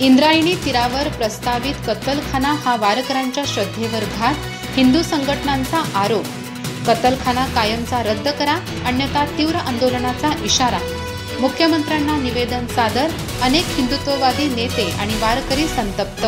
इंद्रायणी तीरावर प्रस्तावित कत्तलखाना हा वारकऱ्यांच्या श्रद्धेवर घात, हिंदू संघटनांचा आरोप। कत्तलखाना कायमचा रद्द करा, अन्यथा तीव्र आंदोलनाचा इशारा। मुख्यमंत्र्यांना निवेदन सादर, अनेक हिंदुत्ववादी नेते आणि वारकरी संतप्त।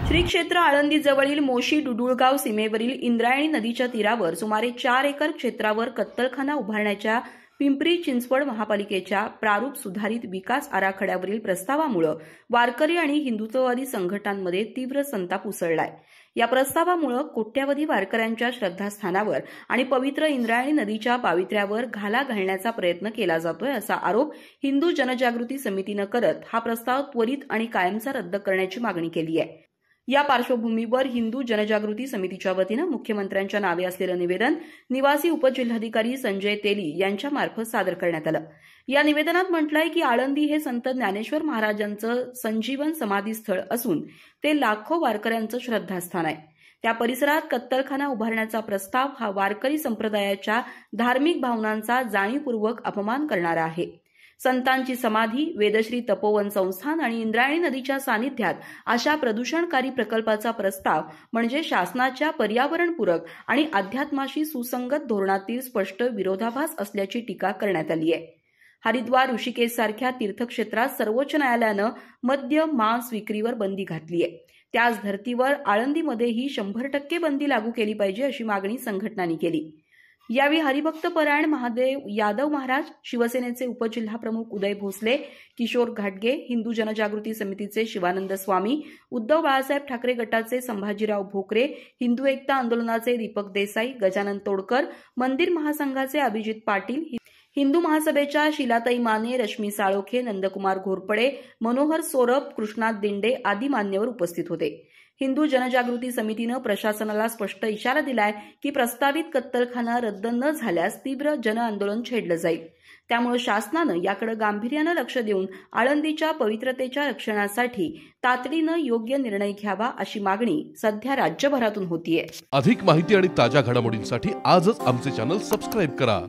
श्री क्षेत्र आळंदी जवळील मोशी डुडुळगाव सीमेवरील इंद्रायणी नदीच्या तीरावर सुमारे 4 एकर क्षेत्रावर कत्तलखाना उभारण्याच्या पिंपरी चिंचवड महापालिकेच्या प्रारूप सुधारित विकास आराखड्यावरील प्रस्तावामुळे वारकरी आणि हिंदुत्ववादी संघटनांमध्ये तीव्र संताप उसळलाय। या प्रस्तावामुळे कोट्यावधी वारकऱ्यांच्या श्रद्धास्थानावर आणि पवित्र इंद्रायणी नदीच्या पावित्र्यावर घाला घालण्याचा प्रयत्न केला जातोय, असा आरोप हिंदू जनजागृती समितीनं करत हा प्रस्ताव त्वरित आणि कायमचा रद्द करण्याची मागणी केली आहे। या पार्श्वभूमीवर हिंदू जनजागृती समितीच्या वतीनं मुख्यमंत्र्यांच्या नावे असलेलं निवेदन निवासी उपजिल्हाधिकारी संजय तेली यांच्यामार्फत सादर करण्यात आलं। या निवेदनात म्हटलंय की आळंदी हे संत ज्ञानेश्वर महाराजांचं संजीवन समाधीस्थळ असून ते लाखो वारकऱ्यांचं श्रद्धास्थान आहे। त्या परिसरात कत्तलखाना उभारण्याचा प्रस्ताव हा वारकरी संप्रदायाच्या धार्मिक भावनांचा जाणीवपूर्वक अपमान करणारा आहे। संतांची समाधी, वेदश्री तपोवन संस्थान आणि इंद्रायणी नदीच्या सानिध्यात अशा प्रदूषणकारी प्रकल्पाचा प्रस्ताव म्हणजे शासनाच्या पर्यावरणपूरक आणि अध्यात्माशी सुसंगत धोरणातील स्पष्ट विरोधाभास असल्याची टीका करण्यात आली आहे। हरिद्वार, ऋषिकेश सारख्या तीर्थक्षेत्रात सर्वोच्च न्यायालयानं मद्य, मांस विक्रीवर बंदी घातली आहे। त्याच धर्तीवर आळंदीमध्येही 100% बंदी लागू केली पाहिजे, अशी मागणी संघटनांनी केली। यावेळी हरिभक्त परायण महादेव यादव महाराज, शिवसेनेचे उपजिल्हाप्रमुख उदय भोसले, किशोर घाटगे, हिंदू जनजागृती समितीचे शिवानंद स्वामी, उद्धव बाळासाहेब ठाकरे गटाचे संभाजीराव भोकरे, हिंदू एकता आंदोलनाचे दीपक देसाई, गजानन तोडकर, मंदिर महासंघाचे अभिजित पाटील, हिंदू महासभेच्या शीलाताई माने, रश्मी साळोखे, नंदकुमार घोरपडे, मनोहर सोरप, कृष्णात दिंडे आदी मान्यवर उपस्थित होते। हिंदू जनजागृती समितीनं प्रशासनाला स्पष्ट इशारा दिलाय की प्रस्तावित कत्तलखाना रद्द न झाल्यास तीव्र जनआंदोलन छेडलं जाईल। त्यामुळे शासनानं याकडे गांभीर्यानं लक्ष देऊन आळंदीच्या पवित्रतेच्या रक्षणासाठी तातडीनं योग्य निर्णय घ्यावा, अशी मागणी सध्या राज्यभरातून होतीये। अधिक माहिती आणि ताज्या घडामोडींसाठी आजच आमचे चॅनल सबस्क्राइब करा।